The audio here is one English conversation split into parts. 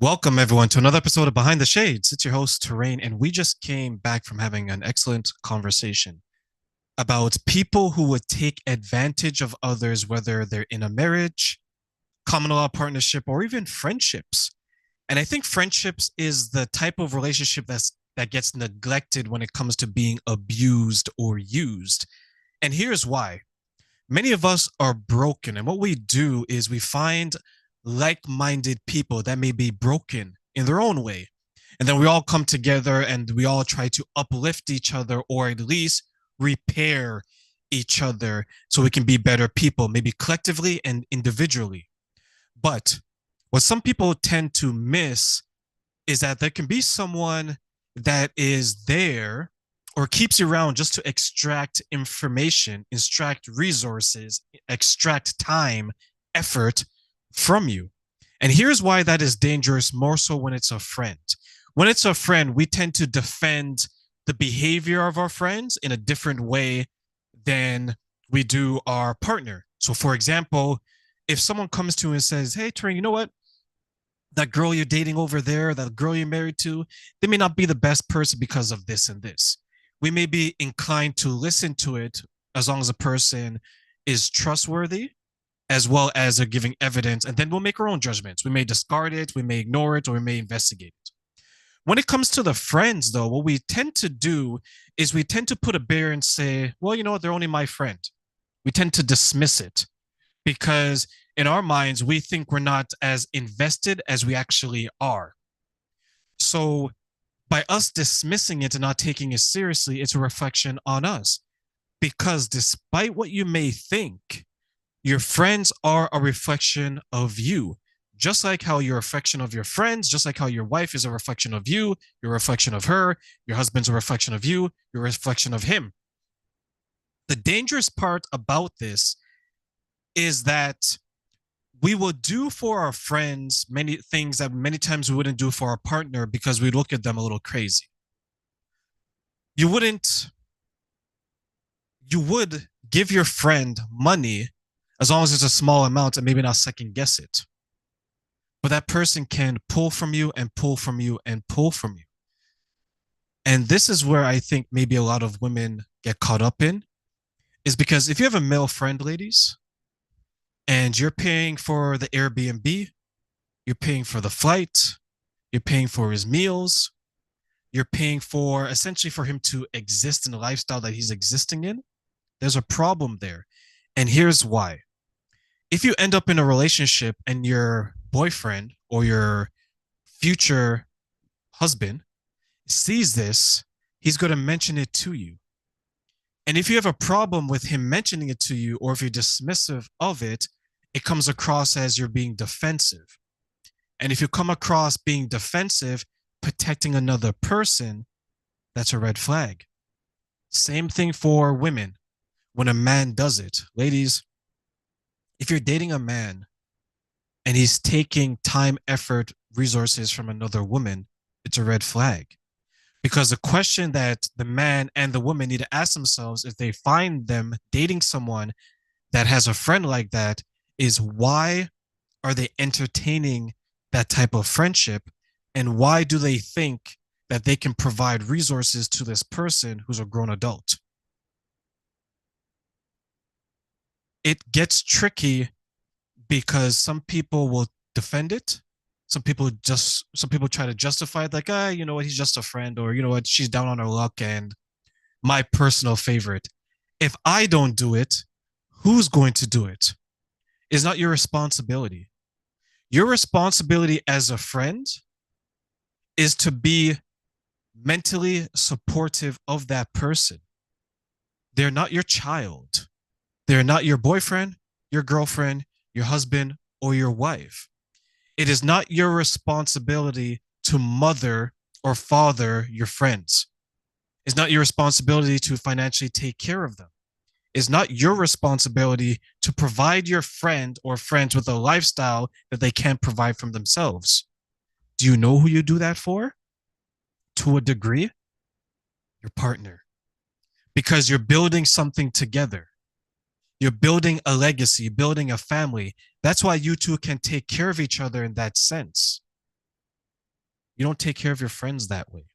Welcome, everyone, to another episode of Behind the Shades. It's your host, Terraine, and we just came back from having an excellent conversation about people who would take advantage of others, whether they're in a marriage, common law partnership, or even friendships. And I think friendships is the type of relationship that gets neglected when it comes to being abused or used. And here's why. Many of us are broken, and what we do is we find like-minded people that may be broken in their own way, and then we all come together and we all try to uplift each other, or at least repair each other so we can be better people, maybe collectively and individually. But what some people tend to miss is that there can be someone that is there or keeps you around just to extract information, extract resources, extract time, effort from you. And here's why that is dangerous, more so when it's a friend. When it's a friend, we tend to defend the behavior of our friends in a different way than we do our partner. So, for example, if someone comes to you and says, "Hey, Terraine, you know what? That girl you're dating over there, that girl you're married to, they may not be the best person because of this and this." We may be inclined to listen to it as long as a person is trustworthy, as well as they're giving evidence, and then we'll make our own judgments. We may discard it, we may ignore it, or we may investigate it. When it comes to the friends, though, what we tend to do is we tend to put a barrier and say, well, you know what, they're only my friend. We tend to dismiss it because in our minds, we think we're not as invested as we actually are. So by us dismissing it and not taking it seriously, it's a reflection on us. Because despite what you may think, your friends are a reflection of you. Just like how you're a reflection of your friends, just like how your wife is a reflection of you, you're a reflection of her, your husband's a reflection of you, you're a reflection of him. The dangerous part about this is that we will do for our friends many things that many times we wouldn't do for our partner because we look at them a little crazy. You wouldn't, you would give your friend money as long as it's a small amount and maybe not second guess it. But that person can pull from you and pull from you and pull from you. And this is where I think maybe a lot of women get caught up in, is because if you have a male friend, ladies, and you're paying for the Airbnb, you're paying for the flight, you're paying for his meals, you're paying for essentially for him to exist in the lifestyle that he's existing in, there's a problem there. And here's why. If you end up in a relationship and your boyfriend or your future husband sees this, he's going to mention it to you. And if you have a problem with him mentioning it to you, or if you're dismissive of it, it comes across as you're being defensive. And if you come across being defensive, protecting another person, that's a red flag. Same thing for women when a man does it. Ladies, if you're dating a man and he's taking time, effort, resources from another woman, it's a red flag. Because the question that the man and the woman need to ask themselves if they find them dating someone that has a friend like that is, why are they entertaining that type of friendship? And why do they think that they can provide resources to this person who's a grown adult? It gets tricky because some people will defend it. Some people try to justify it like, you know what, he's just a friend, or you know what, she's down on her luck. And my personal favorite, if I don't do it, who's going to do it? It's not your responsibility. Your responsibility as a friend is to be mentally supportive of that person. They're not your child. They're not your boyfriend, your girlfriend, your husband, or your wife. It is not your responsibility to mother or father your friends. It's not your responsibility to financially take care of them. It's not your responsibility to provide your friend or friends with a lifestyle that they can't provide from themselves. Do you know who you do that for? To a degree, your partner. Because you're building something together. You're building a legacy, building a family. That's why you two can take care of each other in that sense. You don't take care of your friends that way.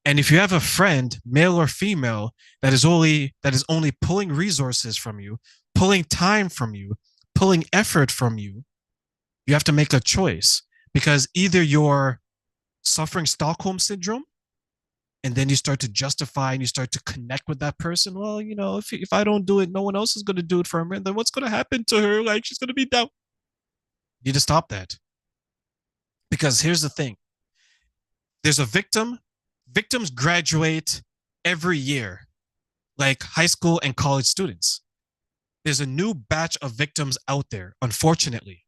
And if you have a friend, male or female, that is only pulling resources from you, pulling time from you, pulling effort from you, you have to make a choice because either you're suffering Stockholm syndrome and then you start to justify and you start to connect with that person. Well, if I don't do it, no one else is going to do it for me. And then what's going to happen to her? Like she's going to be down. You need to stop that because here's the thing: there's a victim. Victims graduate every year, like high school and college students. There's a new batch of victims out there, unfortunately.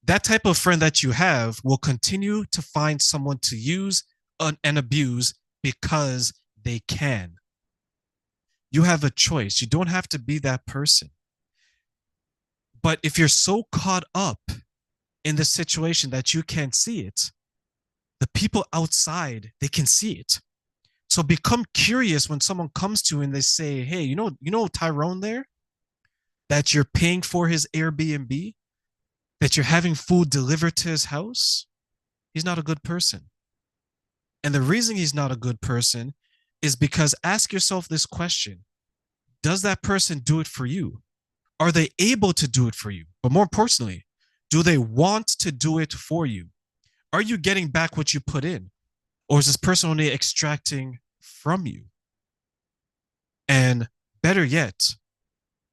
That type of friend that you have will continue to find someone to use and abuse because they can. You have a choice. You don't have to be that person. But if you're so caught up in the situation that you can't see it, the people outside, they can see it. So become curious when someone comes to you and they say, "Hey, you know Tyrone there that you're paying for his Airbnb, that you're having food delivered to his house? He's not a good person." And the reason he's not a good person is because ask yourself this question: does that person do it for you? Are they able to do it for you? But more importantly, do they want to do it for you? Are you getting back what you put in? Or is this person only extracting from you? And better yet,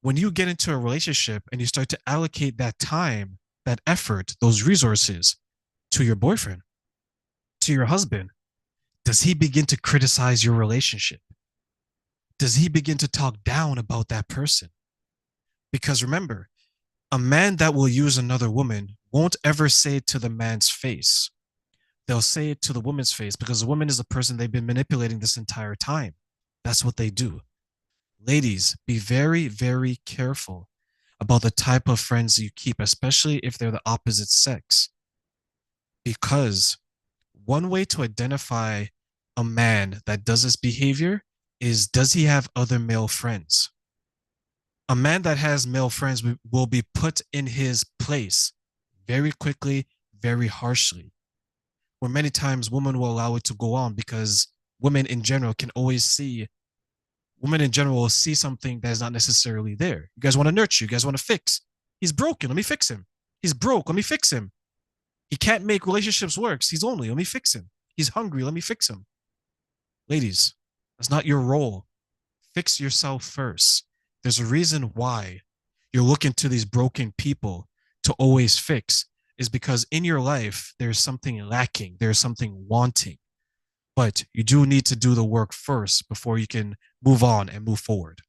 when you get into a relationship and you start to allocate that time, that effort, those resources to your boyfriend, to your husband, does he begin to criticize your relationship? Does he begin to talk down about that person? Because remember, a man that will use another woman won't ever say it to the man's face. They'll say it to the woman's face because the woman is the person they've been manipulating this entire time. That's what they do. Ladies, be very, very careful about the type of friends you keep, especially if they're the opposite sex. Because one way to identify a man that does this behavior is, does he have other male friends? A man that has male friends will be put in his place very quickly, very harshly. Where many times women will allow it to go on because women in general can always see, women in general will see something that is not necessarily there. You guys want to nurture, you guys want to fix. He's broken, let me fix him. He's broke, let me fix him. He can't make relationships work. He's lonely, let me fix him. He's hungry, let me fix him. Ladies, that's not your role. Fix yourself first. There's a reason why you're looking to these broken people to always fix, is because in your life, there's something lacking, there's something wanting. But you do need to do the work first before you can move on and move forward.